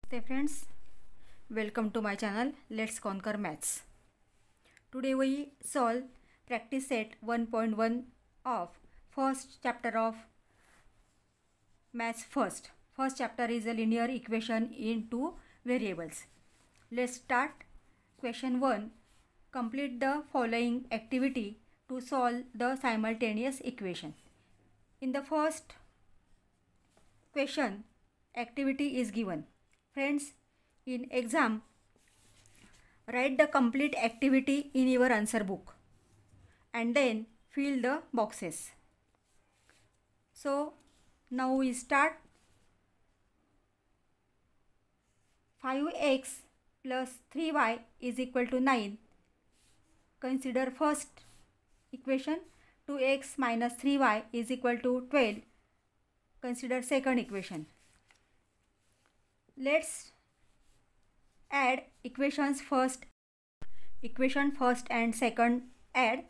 Namaste friends, welcome to my channel Let's Conquer Maths. Today we solve practice set 1.1 of first chapter of Maths First. First chapter is a linear equation in two variables. Let's start. Question 1. Complete the following activity to solve the simultaneous equation. In the first question, activity is given. Friends, in exam, write the complete activity in your answer book and then fill the boxes. So now we start. 5x plus 3y is equal to 9. Consider first equation. 2x minus 3y is equal to 12. Consider second equation. Let's add equation first and second add.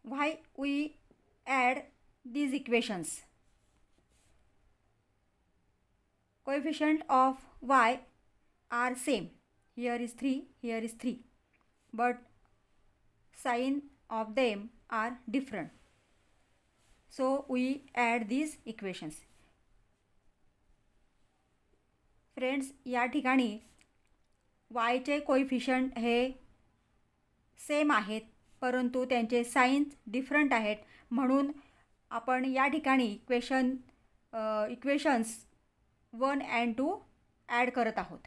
Why we add these equations? Coefficient of y are same. Here is 3, here is 3. But sign of them are different. So we add these equations. Friends, या ठिकाणी वायचे coefficient हे same आहेत परंतु त्यांचे signs different आहेत, म्हणून आपण या ठिकाणी इक्वेशन्स 1 and 2 ॲड करत आहोत.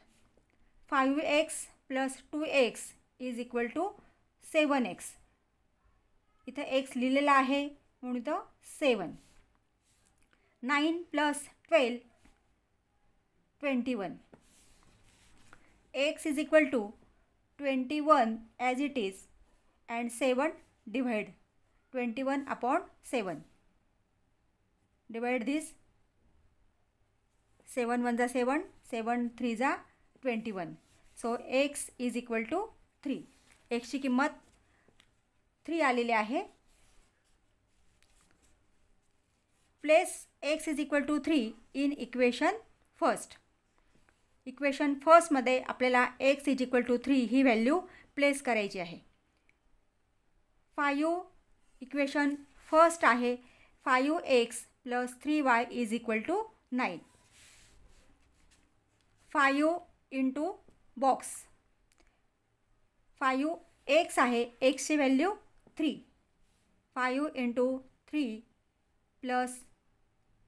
5x plus 2x is equal to 7x. इथे x लिहिलेला आहे म्हणून इथं 7. 9 plus 12 21. X is equal to 21 as it is and 7 divide 21 upon 7. Divide this. 7 1 जा 7, 7 3 जा 21. So x is equal to 3. x ची किंमत 3 आलेली आहे. Place x is equal to 3 in equation first. Equation फर्स्टमध्ये आपल्याला x इज इक्वल टू 3 ही value place करायची आहे. 5 इक्वेशन फर्स्ट आहे. 5x plus 3y is equal to 9. 5 into box. 5x आहे, xची value 3. 5 into 3 plus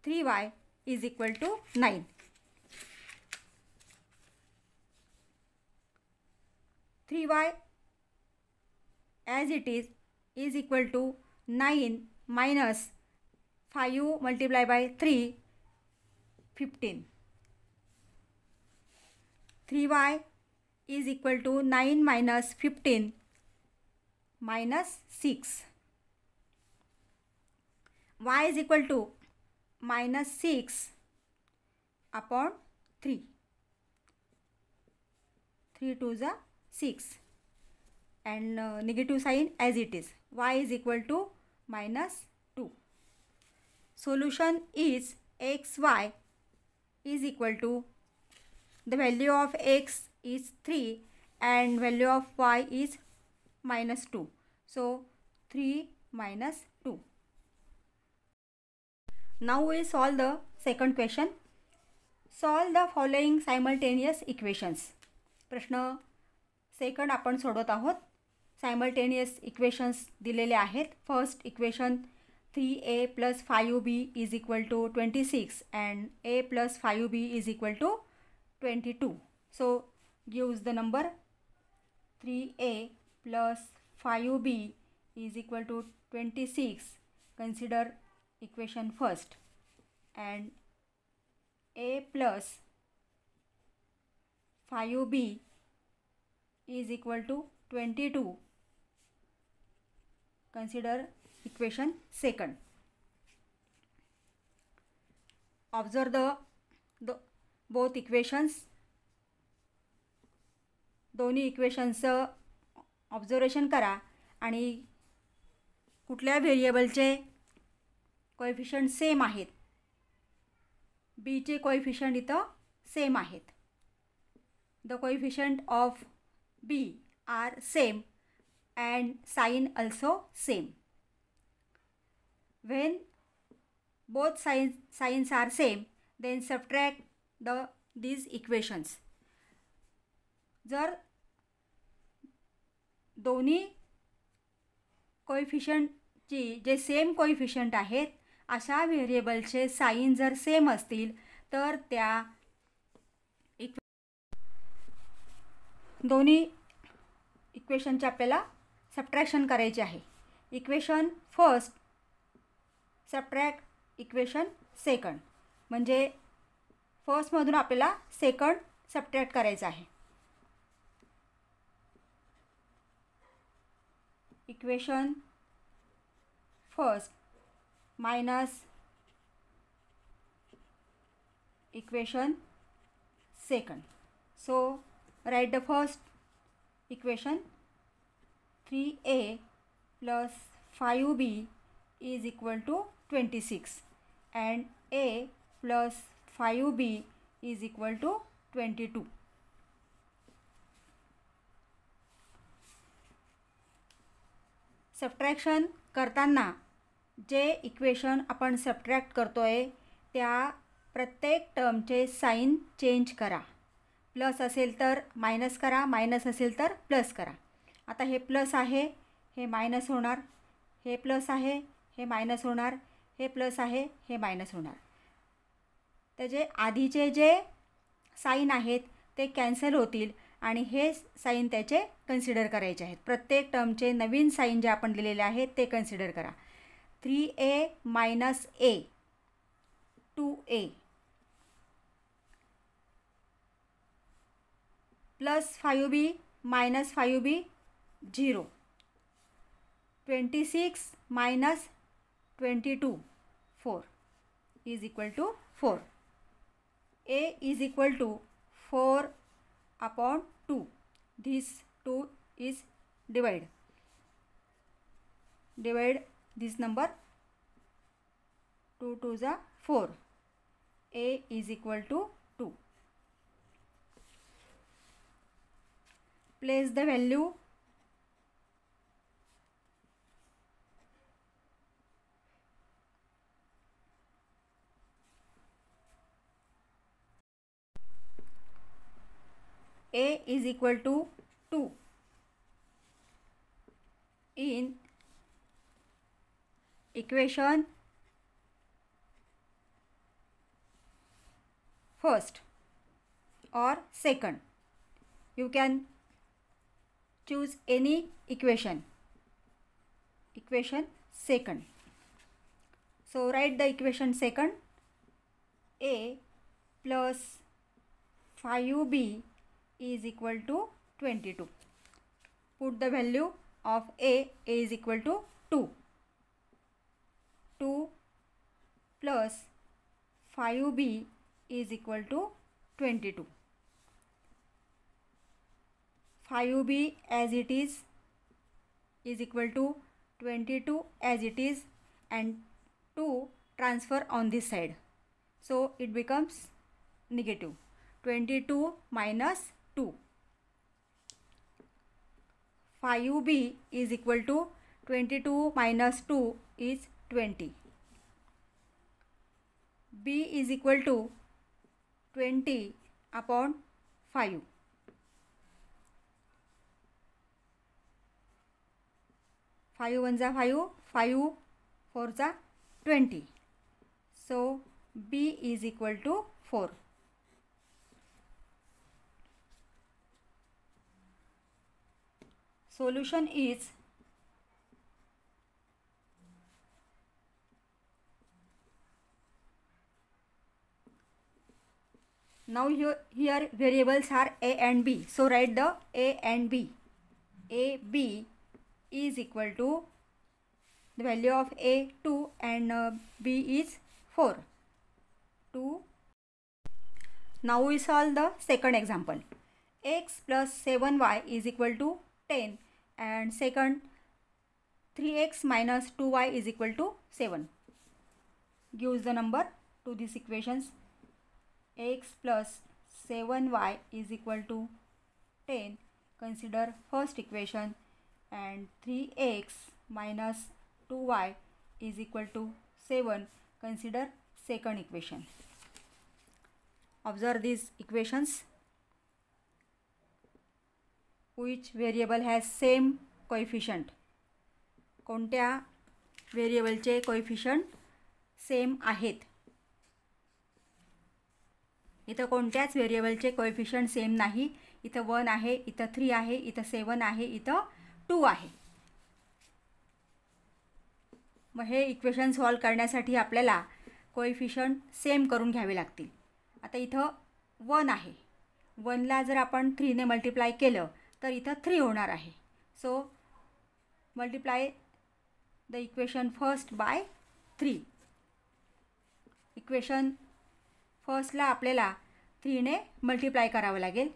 3y is equal to 9. 3y as it is equal to 9 minus 5 multiplied by 3, 15. 3y is equal to 9 minus 15 minus 6. Y is equal to minus 6 upon 3. 3 2 is 6 and negative sign as it is. Y is equal to minus 2. Solution is xy is equal to, the value of x is 3 and value of y is minus 2. So 3 minus 2. Now we solve the second question. Solve the following simultaneous equations. प्रश्न second आपण सोडवत आहोत. Simultaneous equations दिलेले आहेत. First equation 3a plus 5b is equal to 26 and a plus 5b is equal to 22. So gives the number 3a plus 5b is equal to 26. Consider equation first. And a plus 5b is equal to 22. Consider equation second. Observe the both equations. दोन्ही इक्वेशन्सचं observation करा आणि कुठल्या व्हेरिएबलचे coefficient same आहेत, बीचे coefficient इथं same आहेत. the coefficient of b are same and sign also same. When both signs are same, then subtract these equations. जर दोन्ही कोएफिशियंटची जे सेम कोएफिशियंट आहेत अशा व्हेरिएबलचे साइन जर सेम असतील तर त्या दोन्ही इक्वेशनचे आपल्याला सबट्रॅक्शन करायचे आहे. Equation first subtract equation second, म्हणजे फर्स्टमधून आपल्याला सेकंड सबट्रॅक्ट करायचं आहे. Equation first minus equation second. So write the first equation 3a plus 5b is equal to 26 and a plus 5b is equal to 22. Subtraction करताना जे equation आपण subtract करतोय त्या प्रत्येक टर्मचे sign change करा. प्लस असेल तर मायनस करा, मायनस असेल तर प्लस करा. आता हे प्लस आहे, हे मायनस होणार, हे प्लस आहे, हे मायनस होणार, हे प्लस आहे, हे मायनस होणार. त्याचे आधीचे जे साइन आहेत ते कॅन्सल होतील आणि हे साइन त्याचे कन्सिडर करायचे आहेत. प्रत्येक टर्मचे नवीन साइन जे आपण दिलेले आहेत ते कन्सिडर करा. 3a minus a 2a plus 5b minus 5b 0. 26 minus 22 4 is equal to 4. a is equal to 4 upon 2. This 2 is divide this number. 2 2 is 4. a is equal to 2. Place the value a is equal to 2 in equation first or second. You can choose any equation second. So write the equation second. a plus 5b is equal to 22. Put the value of a is equal to 2. 2 plus 5b is equal to 22. 5b as it is equal to 22 as it is, and 2 transfer on this side, so it becomes negative. 22 minus 2. 5b is equal to 22 minus 2 is 20. b is equal to 20 upon 5. 5 1 जा 5, 5 4 जा 20. So b is equal to 4. Solution is now here variables are a and b. So write the a and b. a b is equal to the value of a 2 and b is 4. 2. Now we solve the second example. X plus 7y is equal to 10 and second 3x minus 2y is equal to 7. Gives the number to these equations. X plus 7y is equal to 10. Consider first equation, and 3x minus 2y is equal to 7. Consider second equation. Observe these equations. Which variable has same coefficient? कोणत्या व्हेरिएबलचे coefficient same आहेत? इथं कोणत्याच व्हेरिएबलचे coefficient same नाही. इथं 1 आहे, इथं 3 आहे, इथं 7 आहे, इथं 2 आहे. मग हे इक्वेशन सॉल्व करण्यासाठी आपल्याला कोएफिशियंट सेम करून घ्यावे लागतील. आता इथं 1 आहे. 1ला जर आपण 3ने मल्टिप्लाय केलं तर इथं 3 होणार आहे. So multiply the equation first by 3. Equation फर्स्टला आपल्याला 3ने मल्टिप्लाय करावं लागेल,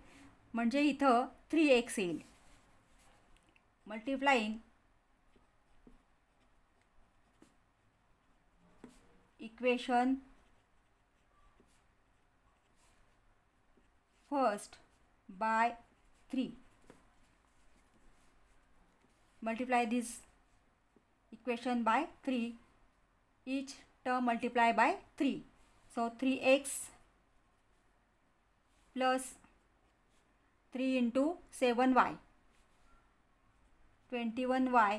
म्हणजे इथं 3x येईल. Multiplying equation first by 3. Multiply this equation by 3. Each term multiply by 3. So 3x plus 3 into 7y. 21y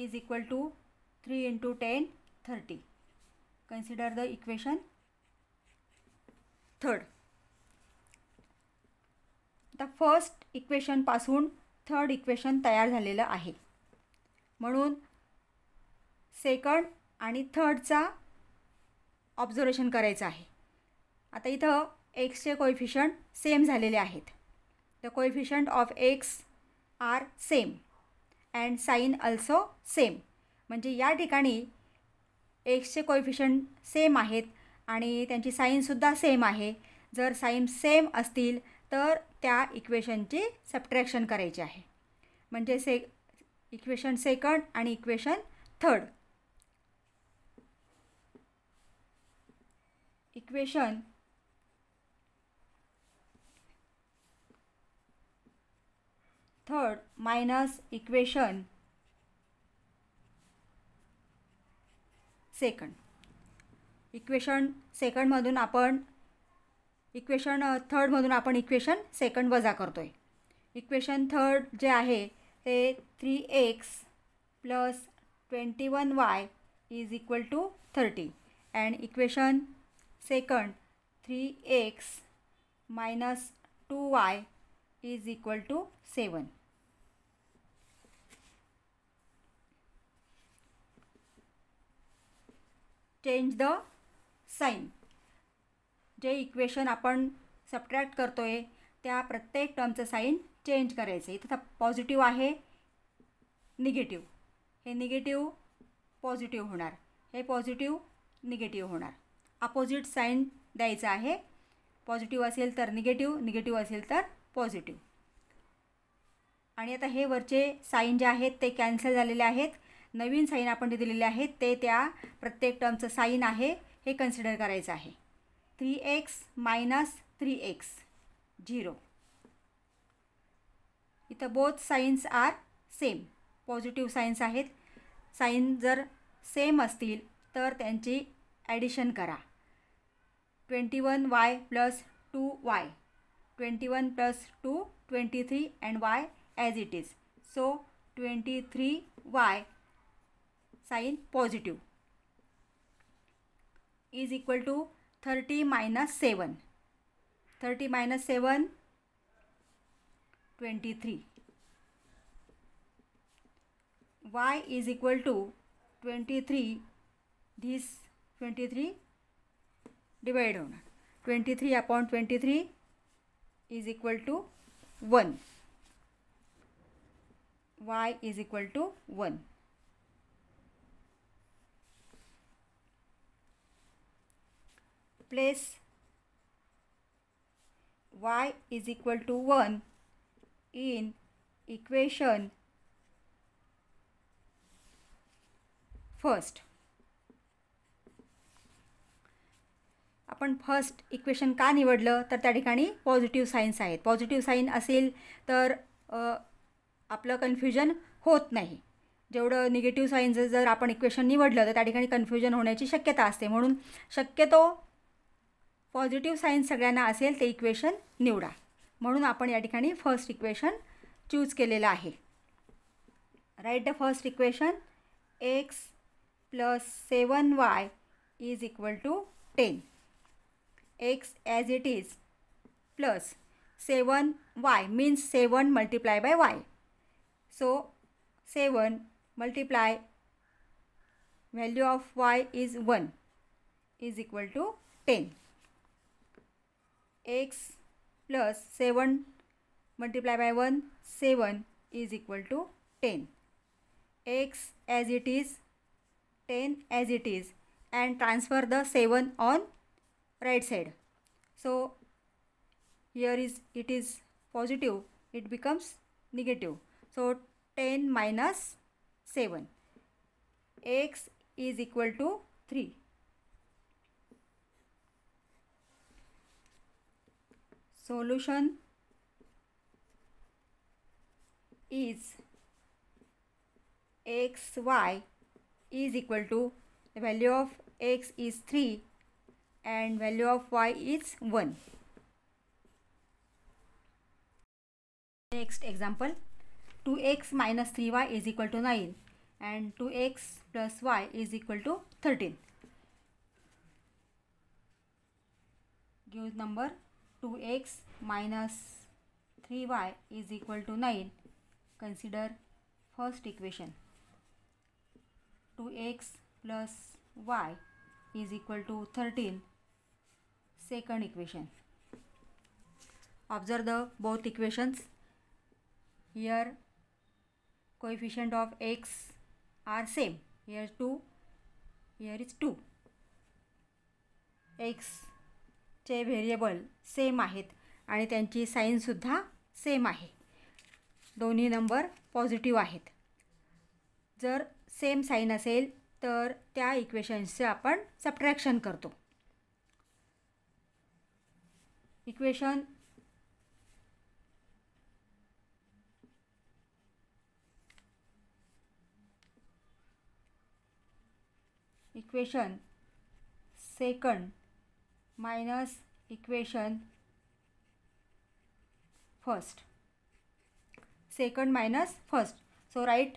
is equal to 3 into 10, 30. Consider the equation third. The first equation पासून third equation तयार झालेलं आहे, म्हणून second आणि थर्डचा observation करायचं आहे. आता इथं एक्सचे कोएफिशियंट सेम झालेले आहेत. The coefficient of x are same and sign also same. म्हणजे या ठिकाणी एक्सचे कोएफिशियंट सेम आहेत आणि त्यांची साईनसुद्धा सेम आहे. जर साईन सेम असतील तर त्या इक्वेशनची सबट्रॅक्शन करायची आहे. म्हणजे इक्वेशन सेकंड आणि equation third. Equation third minus equation second. Equation सेकंडमधून आपण इक्वेशन थर्डमधून आपण इक्वेशन सेकंड वजा करतो आहे. इक्वेशन थर्ड जे आहे ते 3x plus 21y is equal to 30. And equation second 3x minus 2y is equal to 7. Change the sign. जे equation आपण सबट्रॅक्ट करतो आहे त्या प्रत्येक टर्मचं साईन चेंज करायचं. इथं पॉझिटिव्ह आहे, निगेटिव्ह. हे निगेटिव्ह पॉझिटिव्ह होणार, हे पॉझिटिव्ह निगेटिव्ह होणार. अपोजिट साईन द्यायचं आहे. पॉझिटिव्ह असेल तर निगेटिव्ह, निगेटिव्ह असेल तर पॉझिटिव्ह. आणि आता हे वरचे साईन जे आहेत ते कॅन्सल झालेले आहेत. नवीन साईन आपण जे दिलेले आहेत ते त्या प्रत्येक टर्मचं साईन आहे हे कन्सिडर करायचं आहे. 3x minus 3x 0. इथं both signs are same, positive signs आहेत. साइन जर सेम असतील तर त्यांची ॲडिशन करा. 21y plus 2y. 21 plus 2 23 and y as it is. So 23y sign positive is equal to 30 minus 7. 30 minus 7 23. Y is equal to 23. This 23 divide होणार. 23 upon 23 is equal to 1. Y is equal to 1. Place y is equal to 1 in equation first. आपण first equation का निवडलं तर त्या ठिकाणी positive signs आहेत. Positive sign असेल तर आपलं कन्फ्युजन होत नाही. जेवढं निगेटिव्ह साईनचं जर आपण इक्वेशन निवडलं तर त्या ठिकाणी कन्फ्युजन होण्याची शक्यता असते. म्हणून शक्यतो पॉझिटिव्ह साईन सगळ्यांना असेल ते इक्वेशन निवडा. म्हणून आपण या ठिकाणी फर्स्ट इक्वेशन चूज केलेलं आहे. Write the first equation. x + 7y = 10. x as it is plus 7y means 7 multiplied by y. So 7 multiply value of y is 1 is equal to 10. x plus 7 multiplied by 1, 7 is equal to 10. x as it is, 10 as it is, and transfer the 7 on right side. So here it is positive, it becomes negative. So 10 minus 7, x is equal to 3. Solution is xy is equal to, the value of x is 3 and value of y is 1. Next example, 2x minus 3y is equal to 9 and 2x plus y is equal to 13. Give number 2x minus 3y is equal to 9. Consider first equation. 2x plus y is equal to 13. Second equation. Observe the both equations. Here coefficient of x are same. Here 2, here is 2. x चे variable same आहेत आणि त्यांची साईनसुद्धा same आहे. दोन्ही number positive आहेत. जर same sign असेल तर त्या इक्वेशन्सचे आपण सबट्रॅक्शन करतो. Equation second minus equation first. Second minus first. So write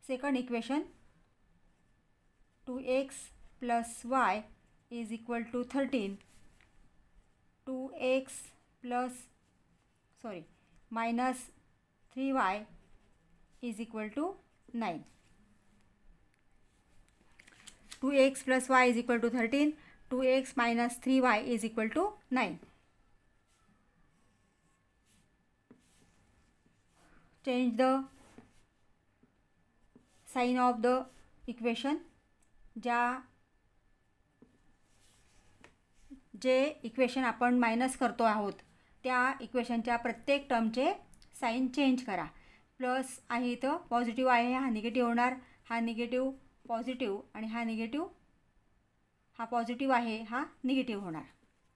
second equation. 2x plus y is equal to 13. 2x minus 3y is equal to 9. 2x plus y is equal to 13. 2x minus 3y is equal to 9. Change the sign of the equation. J equation आपण minus करतो आहोत त्या इक्वेशनच्या प्रत्येक टर्मचे sign change करा. Plus आहे इथं positive आहे, हा निगेटिव्ह होणार. हा निगेटिव्ह पॉझिटिव्ह आणि हा निगेटिव्ह, हा पॉझिटिव्ह आहे, हा निगेटिव्ह होणार.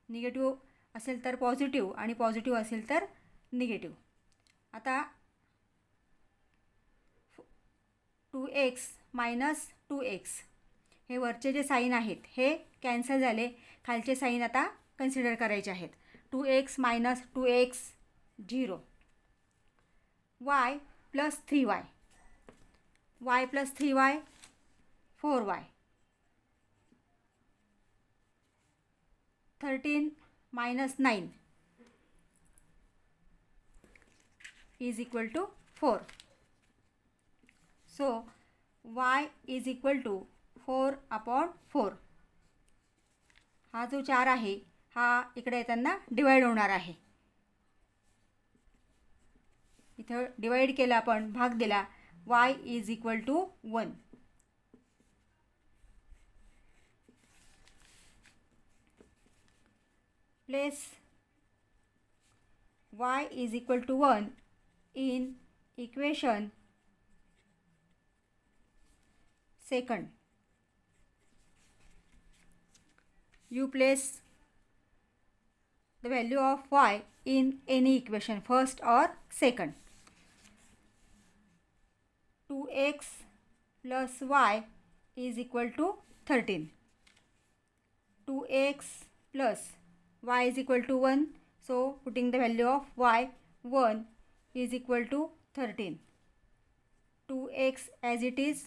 निगेटिव्ह असेल तर पॉझिटिव्ह आणि पॉझिटिव्ह असेल तर निगेटिव्ह. आता 2x मायनस 2x हे वरचे जे साईन आहेत हे कॅन्सल झाले. खालचे साईन आता कन्सिडर करायचे आहेत. 2x minus 2x 0. y plus 3y, y plus 3y 4y. 13 minus 9 is equal to 4. So y is equal to 4 upon 4. हा जो 4 आहे हा इकडे येताना डिवाइड होणार आहे. इथं डिवाइड केला, आपण भाग दिला. y is equal to 1. Place y is equal to 1 in equation second. you place the value of y in any equation, first or second. 2x plus y is equal to 13. 2x plus y is equal to 1. So putting the value of y 1 is equal to 13. 2x as it is,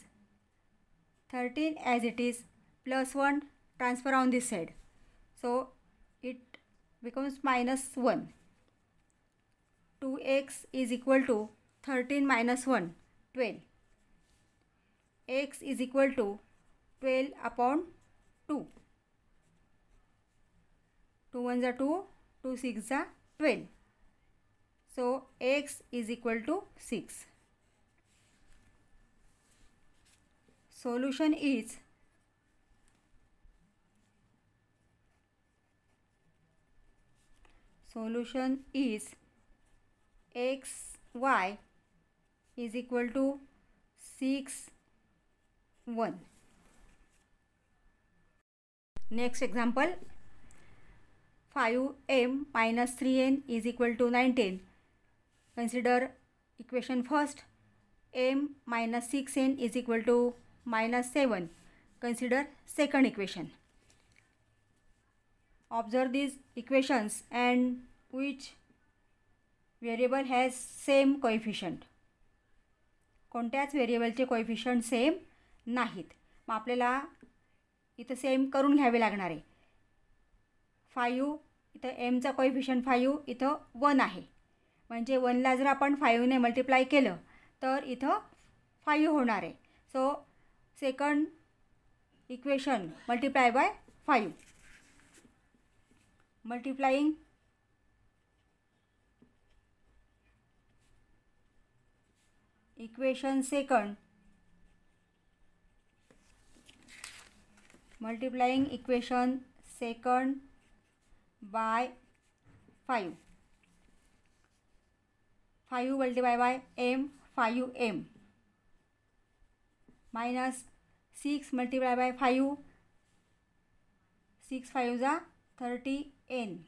13 as it is, plus 1 transfer on this side. So it becomes minus 1. 2x is equal to 13 minus 1, 12. X is equal to 12 upon 2. 2 1s are 2, 2 6s are 12. So x is equal to 6. Solution is x y is equal to 6 1. Next example, 5m minus 3n is equal to 19. Consider equation first. M minus 6n is equal to minus 7. Consider second equation. Observe these equations and which variable has same coefficient. कोणत्याच व्हेरिएबलचे coefficient same नाहीत. मग आपल्याला इथं same करून घ्यावे लागणार आहे. 5 इथं एमचा कोएफिशियंट 5, इथं 1 आहे. म्हणजे 1ला जर आपण 5ने मल्टिप्लाय केलं तर इथं 5 होणार आहे. So second equation multiply by 5. Multiplying equation second, multiplying equation second by 5. 5 multiplied by m, 5m, minus 6 multiplied by 5, 6 5s are 30n,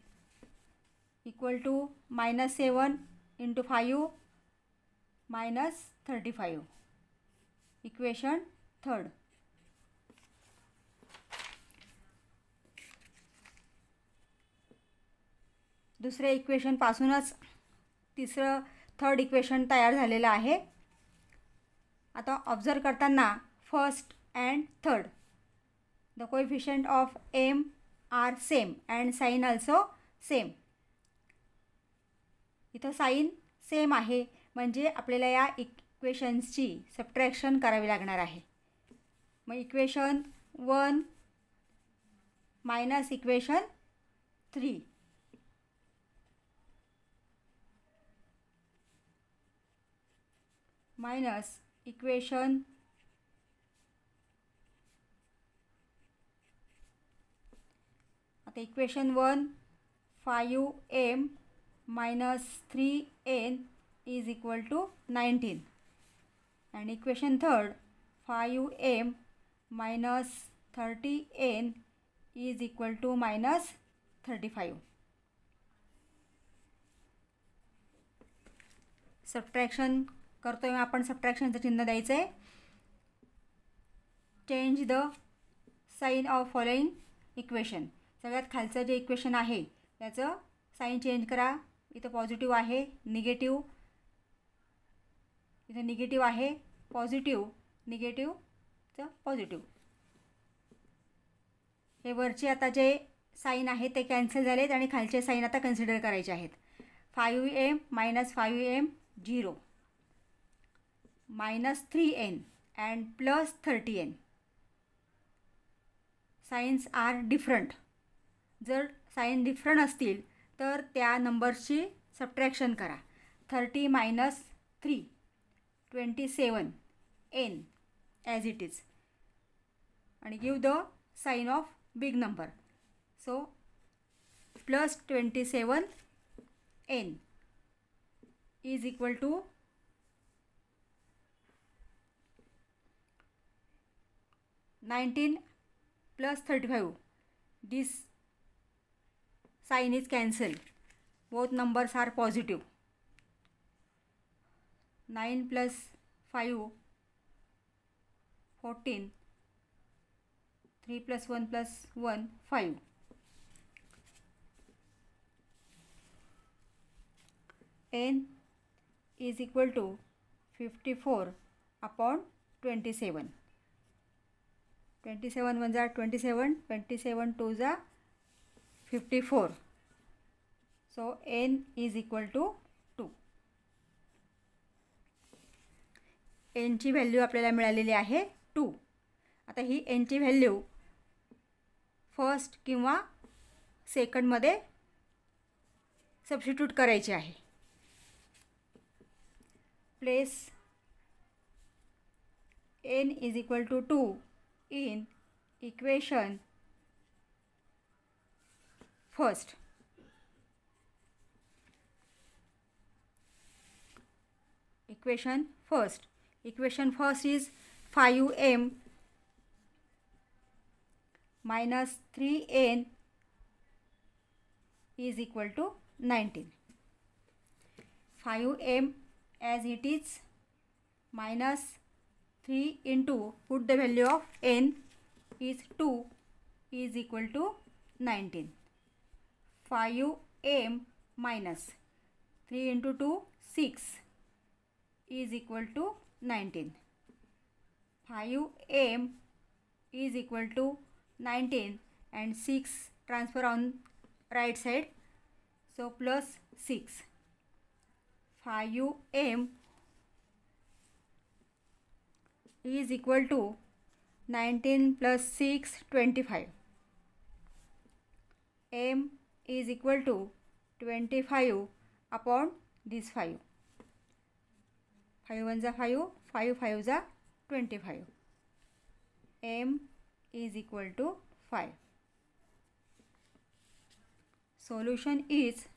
equal to minus 7 into 5 minus 35. Equation third. दुसऱ्या इक्वेशन पासूनच तिसरं third equation तयार झालेलं आहे. आता observe करताना first and third the coefficient of m are same and sign also same. इथं sign same आहे म्हणजे आपल्याला या इक्वेशन्सची सबट्रॅक्शन करावी लागणार आहे. मग equation 1 minus equation 3. Minus equation आता equation 1 5m minus 3n is equal to 19 and equation third 5m minus 30n is equal to minus 35. Subtraction करतोय आपण. सबट्रॅक्शनचं चिन्ह द्यायचं आहे. Change the sign of following equation. सगळ्यात खालचं जे इक्वेशन आहे त्याचं साइन चेंज करा. इथं पॉझिटिव्ह आहे, निगेटिव्ह, इथं निगेटिव्ह आहे, पॉझिटिव्ह, निगेटिव्हचं पॉझिटिव्ह. हे वरचे आता जे साइन आहेत ते कॅन्सल झालेत आणि खालचे साइन आता कन्सिडर करायचे आहेत. 5m minus 5m 0 minus 3n and plus 30n. Signs are different. जर साइन डिफरंट असतील तर त्या नंबर्सची सबट्रॅक्शन करा. 30 minus 3 27 n as it is आणि give the sign of big number. So plus 27 n is equal to 19 plus 35. This sign is cancelled. Both numbers are positive. 9 plus 5, 14. 3 plus 1 plus 1, 5. N is equal to 54 upon 27. 27 ones are 27, 27 twos are 54. So N is equal to 2. N ची value आपल्याला मिळालेली आहे 2. आता ही N ची value first किंवा सेकंडमध्ये substitute करायची आहे. Place N is equal to 2 in equation first. Equation first is 5m minus 3n is equal to 19. 5m as it is minus 3 into, put the value of n is 2 is equal to 19. 5m minus 3 into 2, 6 is equal to 19. 5m is equal to 19 and 6 transfer on right side, so plus 6. 5m is equal to 19 plus 6, 25. M is equal to 25 upon this 5. 5 ones are 5, 5 fives are 25. M is equal to 5. Solution is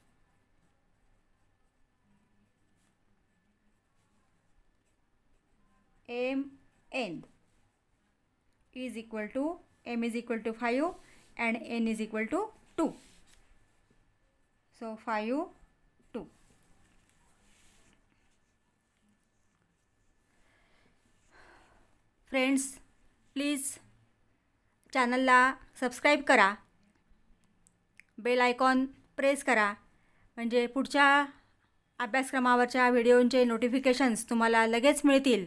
M n is equal to, m is equal to 5 and n is equal to 2. So 5, 2. Friends, please चॅनलला subscribe करा, bell icon press करा, म्हणजे पुढच्या अभ्यासक्रमावरच्या व्हिडिओंचे notifications तुम्हाला लगेच मिळतील.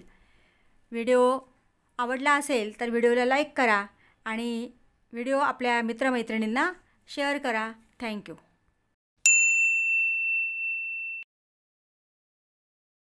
Video आवडला असेल तर व्हिडिओला लाईक करा आणि व्हिडिओ आपल्या मित्रमैत्रिणींना शेअर करा. थँक्यू.